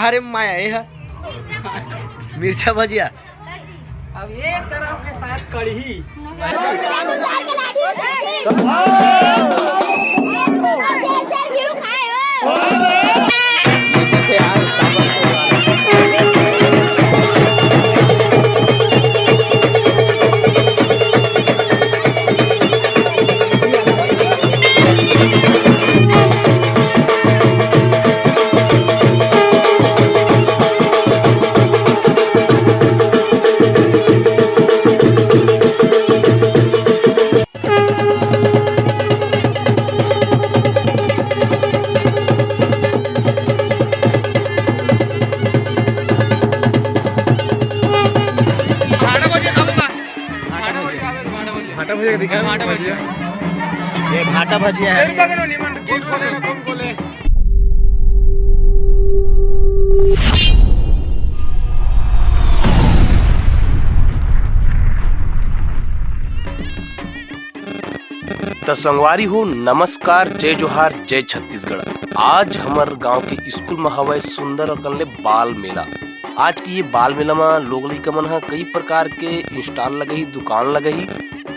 रे माया है मिर्चा भजिया। अब ये तरफ के साथ कढ़ी ये भाटा भजिया है। तो संगवारी हो नमस्कार, जय जोहार, जय छत्तीसगढ़। आज हमार गांव के स्कूल में हवा सुंदर अकल बाल मेला। आज की ये बाल मेला में लोग लइका मन ह कई प्रकार के इंस्टॉल लगही, दुकान लगही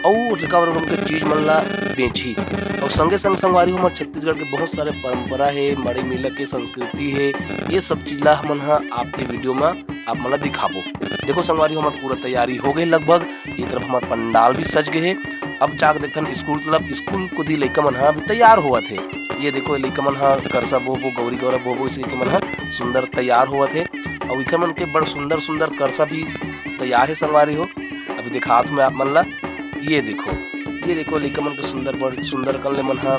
और के चीज मन ला बेची। और संगे संग संगवारी हमारे छत्तीसगढ़ के बहुत सारे परंपरा है, मड़ई मेला के संस्कृति है, ये सब चीज ला हमन हा आपके वीडियो में आप मला दिखाबो। देखो संगवारी हमार पूरा तैयारी हो गई लगभग। ये तरफ हमार पंडाल भी सज गए है। अब जाकर देखन स्कूल तरफ, स्कूल को दी लइका मन हा तैयार हुआ थे। ये देखो लइका मन हा करसा बोबो, गौरी गौरव बोबो, इसी के मन हा सुंदर तैयार हुआ थे। और इका मन के बड़ सुंदर सुंदर करसा भी तैयार है संगवारी हो। अभी दिखा मैं आप मन ला, ये देखो लइका मन के सुंदर बड़ सुंदर कल मन हा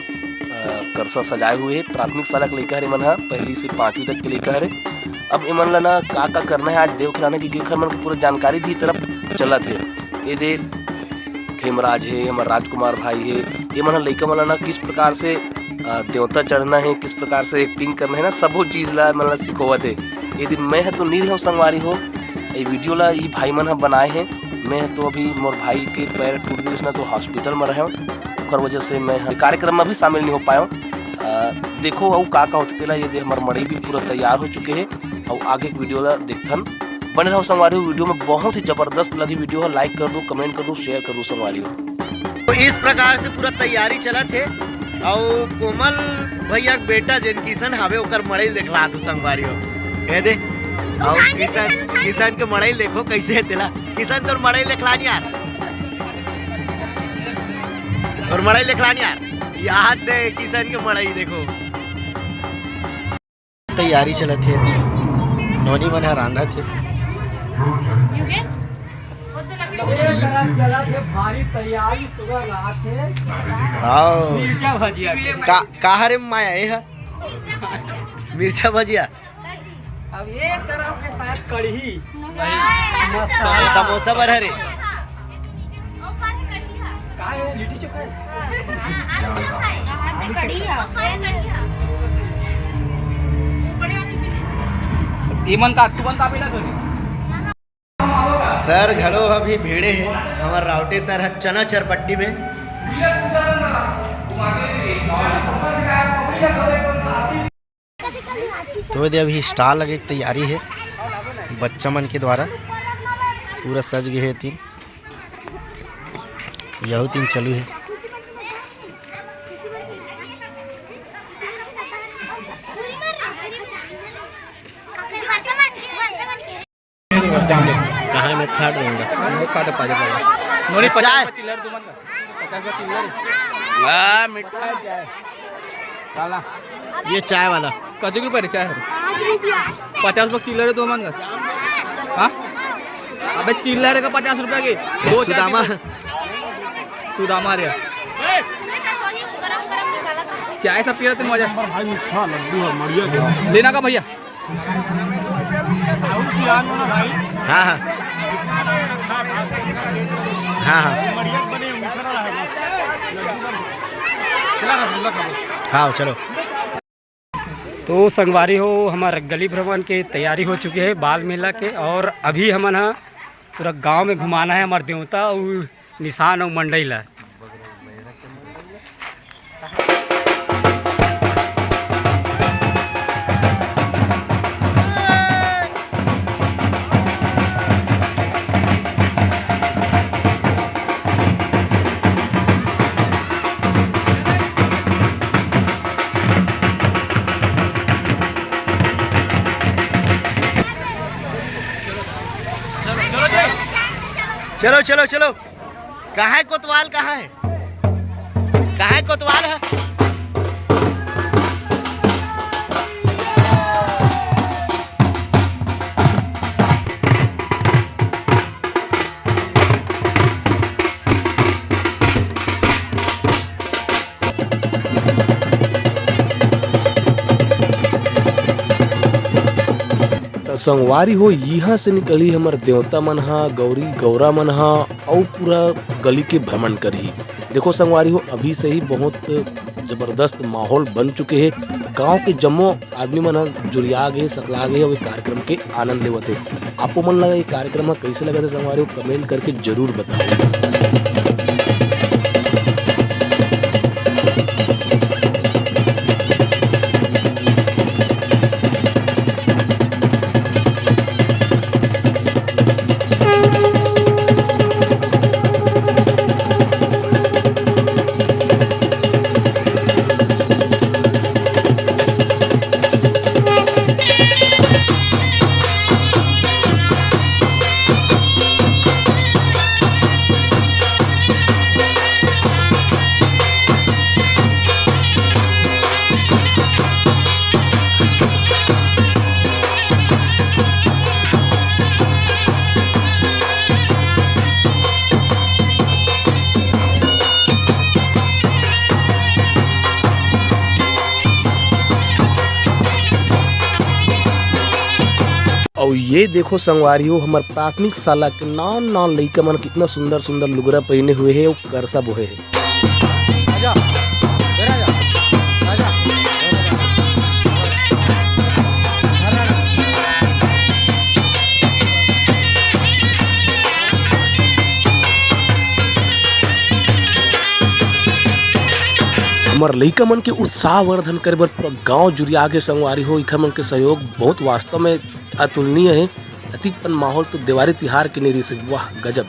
करसा सजाए हुए है। प्राथमिक शाला के लइका हरे मन हा, पहली से 5वीं तक के लइका हरे। अब इमन ला ना का करना है आज देव खिलाने की मन की पूरा जानकारी भी तरफ चलत है। ये दे खेमराज है, हमारा राजकुमार भाई है, ये मन लइका मन ना किस प्रकार से देवता चढ़ना है, किस प्रकार से एक्टिंग करना है ना, सब वो चीज ला मन सिखोवत है। ये दिन मैं है तो नहीं रहा संगवारी हो, ये वीडियो ला ये भाई मन बनाए हैं। मैं तो अभी मोर भाई के पैर टूट गए ना, तो हॉस्पिटल में रहे और वजह से मैं कार्यक्रम में भी शामिल नहीं हो पाया। देखो और का होते तेला, ये हमारे मड़ई भी पूरा तैयार हो चुके हैं। और आगे वीडियो ला देखथन, बने रहो संगवारी हो। वीडियो में बहुत ही जबरदस्त लगी वीडियो है, लाइक कर दो, कमेंट कर दो, शेयर कर दो संगवारी हो। तो इस प्रकार से पूरा तैयारी चला थे। और कोमल भैया बेटा जिन किशन हवे ओकर मड़ई देखला तो संगवारी हो, कह दे। और किशन के मड़ई देखो कैसे है तेला। किशन तो मड़ई देखलानी यार, और मड़ई देखलानी यार दे किशन के मड़ई देखो। तैयारी चला थे, नौनी मन रांधा थे। भारी तैयारी सुबह रात है। मिर्चा भजिया का रे माया है मिर्चा भजिया। अब ये तरफ के साथ कढ़ी समोसा बर हरे लिट्टी चोखा सर घरो अभी भीड़े है। हमारे रावटे सर है चना चरपट्टी में। तो ये अभी स्टाल लगे तैयारी है बच्चा मन के द्वारा, पूरा सज गए है। तीन चालू है। कहाँ मैं खाट रहूँगा ये चाय वाला कति रुपये रे चाय 50 रुपये चिल्लर दो मन का। हाँ अबे चिल्लर का 50 रुपये की दो सुदामा रे चाय सब पी रहे थे मजा। लेना का भैया। हाँ हाँ हाँ हाँ चलो। तो संगवारी हो, हमारा गली भ्रमण के तैयारी हो चुकी है बाल मेला के। और अभी हमन पूरा गांव में घुमाना है हमारे देवता और निशान और मंडई ला। चलो चलो चलो। कहाँ है कोतवाल, कहाँ है, कहाँ है कोतवाल है? संगवारी हो यहाँ से निकली हमर देवता मन हा, गौरी गौरा मन हा और पूरा गली के भ्रमण करही। देखो संगवारी हो अभी से ही बहुत जबरदस्त माहौल बन चुके हैं। गांव के जम्मो आदमी मन जुरिया गए, सकला गए और कार्यक्रम के आनंद लेवत है। आपको मन लगा ये कार्यक्रम कैसे लगा था संगवारी हो, कमेंट करके जरूर बताओ। और ये देखो संगवारी हो हमार प्राथमिक शाला के नान नान लइका मन कितना सुंदर सुंदर लुगरा पहने हुए है और करसा बोहे है। हमार लइका मन के उत्साह वर्धन करे बर पूरा गांव जुरिया के संगवारी हो इखर मन के सहयोग बहुत वास्तव में अतुलनीय है। अतिपन माहौल तो दिवाली तिहार के निरी से वाह गजब।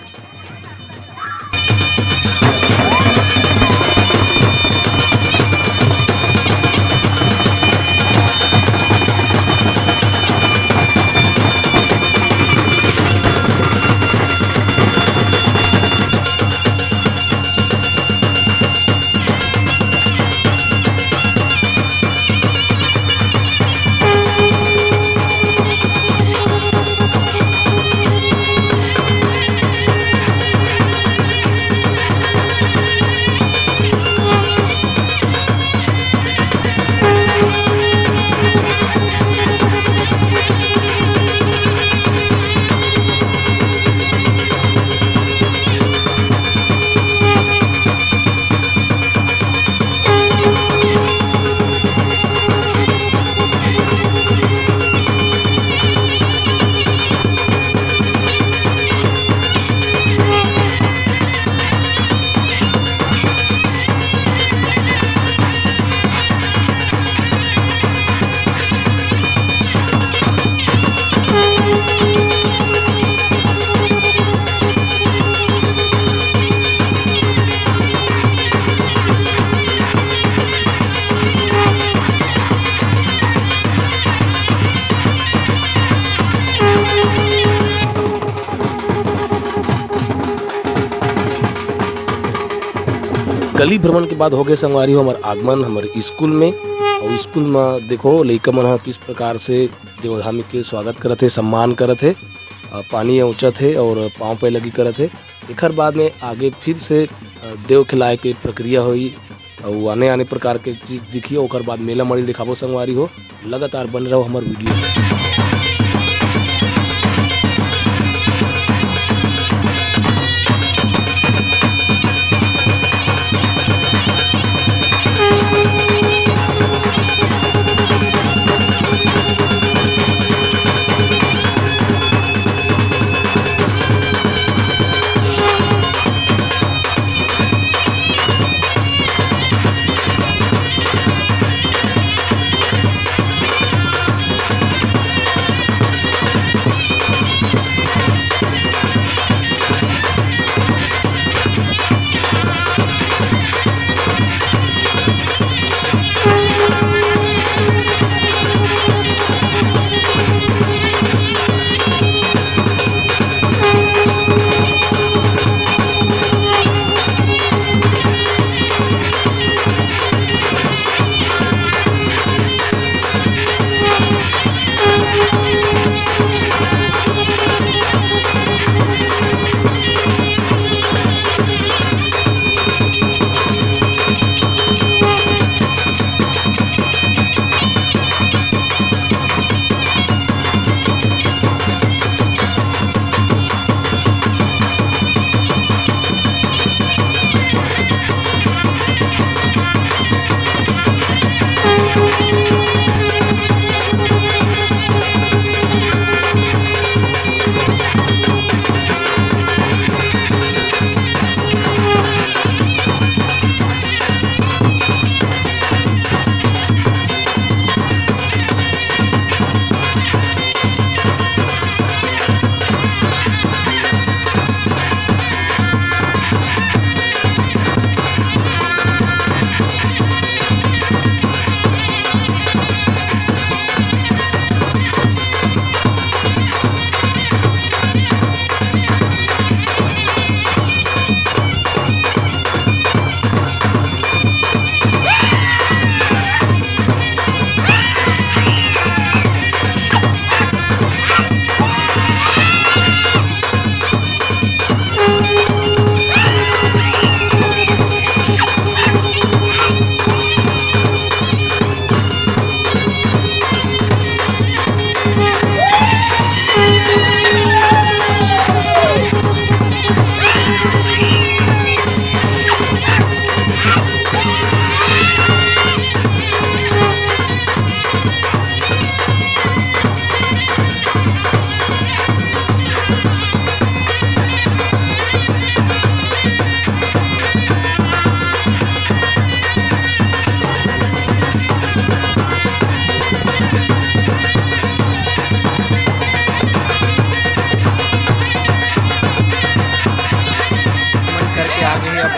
गली भ्रमण के बाद हो गए संगवारी हो हमार आगमन हमारे स्कूल में। और स्कूल में देखो लइका मन किस प्रकार से देवधामी के स्वागत करत है, सम्मान करत है, पानी ऊँचत है और पाँव पे लगी करत है। एकर बाद में आगे फिर से देव खिलाए के प्रक्रिया हुई और आने आने प्रकार के चीज़ दिखी। और बाद मेला मड़ी दिखाबो संगवारी हो। लगातार बन रहो हमार वीडियो।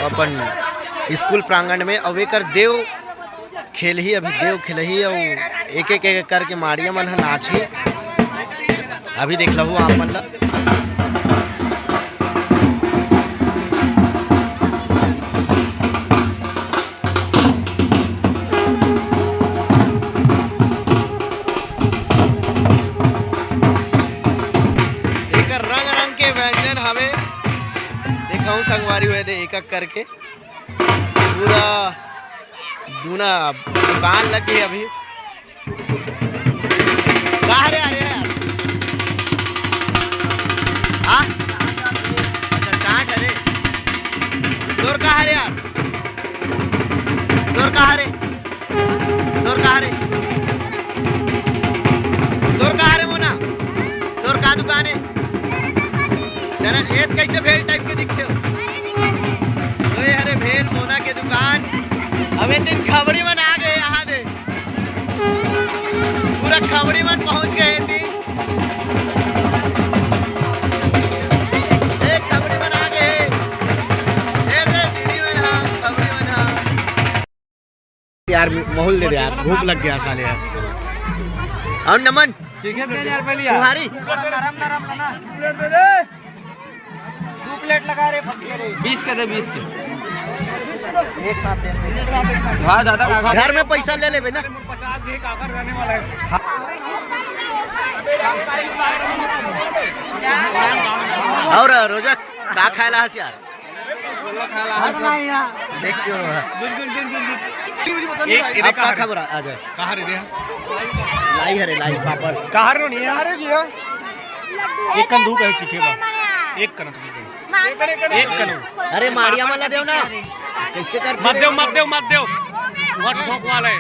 अपन स्कूल प्रांगण में और एकर देव खेल ही अभी देव खेल ही और एक एक करके माड़िया मन ह नाची अभी देख लहू आप मन ला संगवारी हुए थे एक एक करके पूरा दूना दुकान लग गई अभी कहाँ रे यार हाँ अच्छा चाट है रे दूर कहाँ रे यार दूर कहाँ रे दूर कहाँ रे दूर कहाँ रे मोना दूर कहाँ दुकान है चला ये कैसे भेल टाइप के दिखते हो अरे भेल मोना के दुकान अबे दिन खबरी मन आ गए यहाँ दे पूरा खबरी मन पहुँच गए दिन खबरी मन आ गए दीदी मन हाँ खबरी मन हाँ यार माहौल दे यार भूख लग गया साले यार और नमन यार पहले सुहारी प्लेट लगा रे 20 के दे 20 के एक साथ दे हाँ दादा घर में पैसा ले ले ना 50 के काकर रहने वाला है और रोजा का खायला हस यार देख क्यों एक का खबर आ जाए कहां रे दे लाई हरे लाई पापड़ कहां रो नहीं आ रे जी एक कंदूक है चिकेबा एक कन एक कन अरे मारिया वाला देव ना कैसे कर मत देव बहुत ठोक वाला है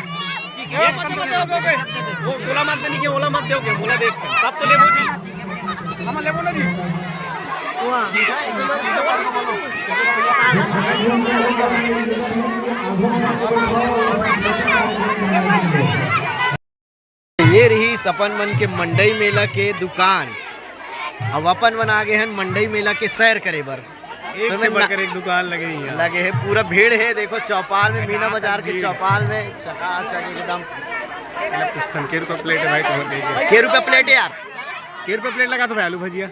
एक कन वो बोला मत नहीं के बोला मत देव के बोला देख तब तो लेबो जी हम लेबो ना जी ये रही सपन मन के मंडई मेला के दुकान अब अपन बना गए हैं मंडई मेला के सैर करे बर एक से बढ़कर एक दुकान लगे है पूरा भीड़ है देखो चौपाल में मीना बाजार के चौपाल में चकाचक एकदम के रुपये प्लेट है भाई तो के रुपये प्लेट है यार के रुपये प्लेट लगा तो भाई आलू भजिया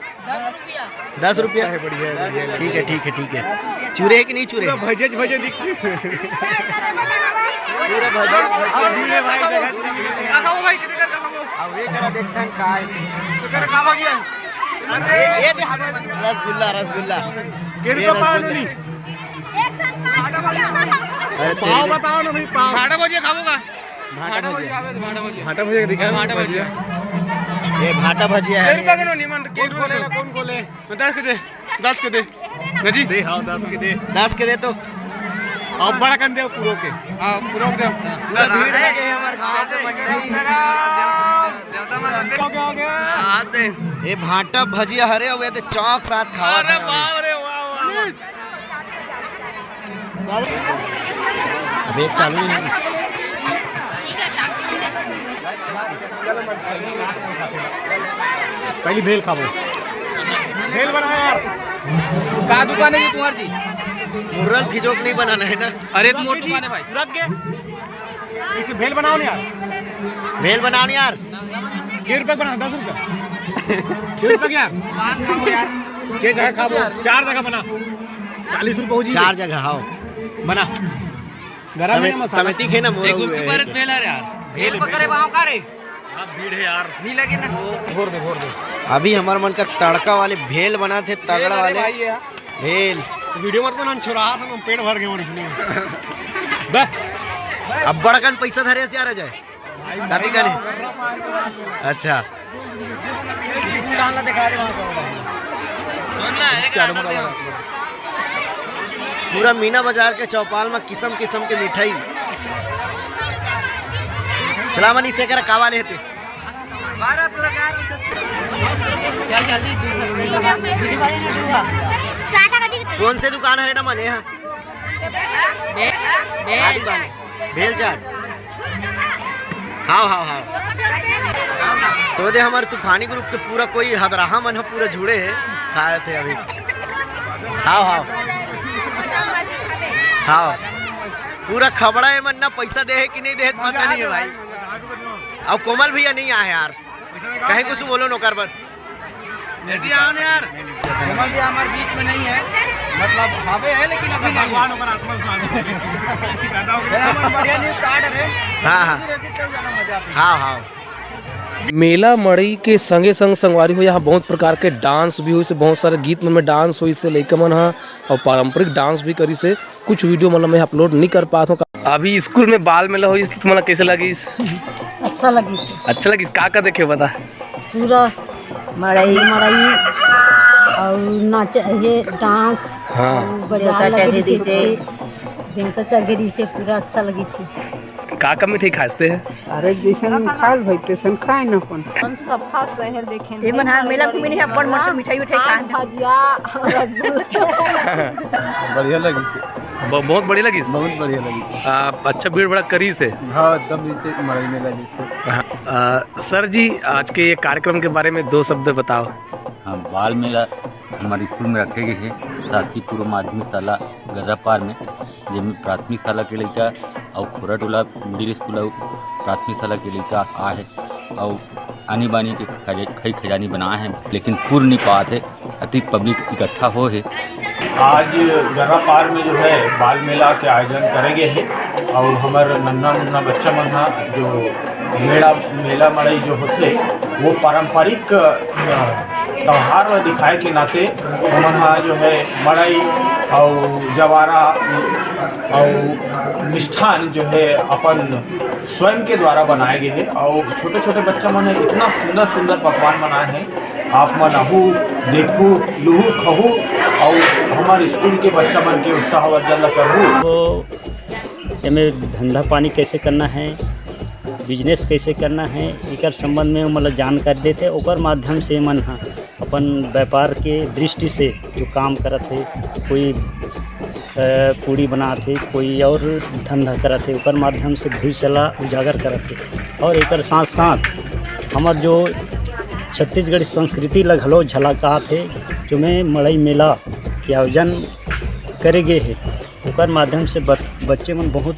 10 रुपया है बढ़िया ठीक है चूरे है कि नहीं चूरे भजे दिखते पूरा भजे भाई अब ये करा देखते हैं काय ये रसगुल्ला पाव बताओ ना भाई पाव भाटा भजिया खाऊंगा भाटा भजिया दिखा भाटा भजिया ये भाटा भजिया है कौन खोले 10 के दे नजी दे हाँ 10 के दे 10 के दे तो अब बड़ा कर दे पूरो के हां पूरा दे ये भाटा भजिया हरे हुए थे चौक साथ खाओ अरे बाप रे वाह अब एक चालू नहीं है पहली भेल खाओ भेल बनाओ यार का दुकान है तुम्हारी जी मुर्रल खिजोक नहीं बनाना है ना अरे तो मोट दुकान है भाई रख के इसे भेल बनाओ ना यार भेल बनाओ ना यार के रुपए बना 10 रुपए के रुपए क्या यार के जगह खाओ 4 जगह बना 40 रुपए हो जी 4 जगह हाओ बना गरम है मसाला समिति के ना मोर गुप्त भारत भेल यार भेल पकड़े वहां का रे अब भीड़ है यार नहीं लगे ना फोड़ दे अभी हमारे मन का तड़का वाले भेल बना थे तगड़ा वाले भेल वीडियो मत बना छोरा हम पेट भर गए इसलिए बे अब बड़कन पैसा धरे से आ रहा जाए दादी का नहीं अच्छा पूरा मीना बाजार के चौपाल में किस्म किस्म के मिठाई चला मनी से कर कावा लेते कौन से दुकान है ना मने यहाँ दुकान भेल चाट हाँ तो दे हमारे तूफानी ग्रुप के पूरा कोई हदराहा मन पूरा जुड़े है खाए थे अभी हाँ हाँ पूरा खबड़ा है मन ना पैसा दे है कि नहीं दे है पता नहीं है भाई। अब कोमल भैया नहीं आए यार, कहीं कुछ बोलो नौकर पर यार कोमल भी हमारे बीच में नहीं है, मतलब हावे है लेकिन अभी नहीं है। बढ़िया न्यूज़ स्टार्ट है। हाँ हाँ मजा आता है। हाँ हाँ। मेला मड़ई के संगे संग संगवारी हो यहाँ बहुत प्रकार के डांस भी हुई से, बहुत सारे गीत में डांस हुई से लइका मन हा और पारंपरिक डांस भी करी से। कुछ वीडियो मतलब मैं अपलोड नहीं कर पाता हूँ। अभी स्कूल में बाल मेला हुई तो तुम्हारा कैसे लगी? अच्छा लगी। अच्छा लगी। का देखे बता? पूरा मड़ई और नाच ये डांस हाँ बाजार लगी से देवता चगरी से पूरा अच्छा लगी से। का मिठाई खाते हैं? अरे जैसन खाल भाई तैसन खाए न अपन। हम सफा शहर देखें ये मन हाँ मेला घूमे नहीं अपन मन से मिठाई खाए भजिया बढ़िया लगी से, बहुत बढ़िया लगी। बहुत बढ़िया लगी। अच्छा भीड़ बड़ा करी से। हाँ एकदम जैसे मरई मेला जैसे। सर जी आज के ये कार्यक्रम के बारे में 2 शब्द बताओ। हाँ, बाल मेला हमारे स्कूल में रखे गए हैं शासकीय पूर्व माध्यमिक शाला गर्रापार में, जिसमें प्राथमिक शाला के लड़का और खोरा टोला मिडिल स्कूल और प्राथमिक शाला के लड़का आ है और आनी बानी के खई खजानी बनाए हैं, लेकिन पूर्ण नहीं पाते अति पब्लिक इकट्ठा हो है। आज गर्रापार में जो है बाल मेला के आयोजन करेंगे हैं और हमारे नन्ना मुन्ना बच्चा मन हा जो मेला मड़ई जो होते वो पारंपरिक त्यौहार दिखाए के नाते मन हा जो है मड़ई और जवारा और मिष्ठान जो है अपन स्वयं के द्वारा बनाए गए हैं और छोटे छोटे बच्चा मन इतना सुंदर सुंदर पकवान बनाए हैं। आप मन आहू देखू लूहू खहू और हमारे स्कूल के बच्चा मन के उत्साहवर्धन करूँ। तो एमें धंधा पानी कैसे करना है, बिजनेस कैसे करना है, एक संबंध में मतलब जानकारी देते ओकर माध्यम से मन हाँ अपन व्यापार के दृष्टि से जो काम करत है, कोई पूड़ी बनात है, कोई और धंधा करत है, ओकर माध्यम से भविष्य उजागर करत है। और एक साथ साथ हमार जो छत्तीसगढ़ी संस्कृति लगलो झलकात है, जो में मड़ई मेला के आयोजन करे गए है, ओकर माध्यम से बच्चे मन बहुत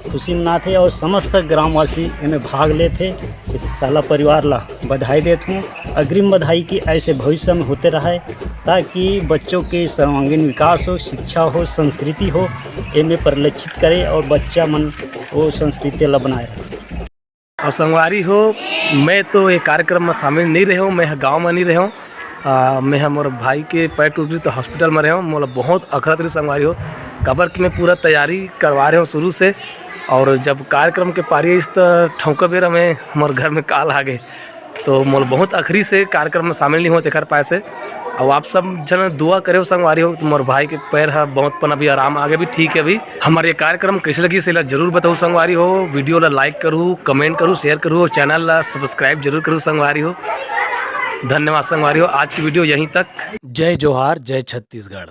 खुशी मनाते और समस्त ग्रामवासी इनमें भाग लेते। इस साला परिवार ला बधाई देता हूँ, अग्रिम बधाई की ऐसे भविष्य में होते रहे ताकि बच्चों के सर्वांगीण विकास हो, शिक्षा हो, संस्कृति हो, इनमें परिलक्षित करे और बच्चा मन वो संस्कृति ला बनाए। और संगवारी हो मैं तो ये कार्यक्रम में शामिल नहीं रहा हूँ, मैं गाँव में नहीं रहा हूँ। मैं हमारे भाई के पैर टूट गई तो हॉस्पिटल में रहा हूँ। मतलब बहुत अखरत रही संगवारी हो, कबर की मैं पूरा तैयारी करवा रहा हूँ शुरू से। और जब कार्यक्रम के पारी इस ठौका बेरा में हमारे घर में काल आ गए तो मोल बहुत आखिरी से कार्यक्रम में शामिल नहीं होते कर पाए से। और आप सब जन दुआ करे संगवारी हो, तुम्हारे भाई के पैर है बहुत पन अभी आराम आगे भी ठीक है। अभी हमारे ये कार्यक्रम कैसे लगी से जरूर बताओ संगवारी हो। वीडियो ला लाइक करूँ, कमेंट करूँ, शेयर करूँ और चैनल ला सब्सक्राइब जरूर करूँ संगवारी हो। धन्यवाद संगवारी हो। आज की वीडियो यहीं तक। जय जोहार, जय छत्तीसगढ़।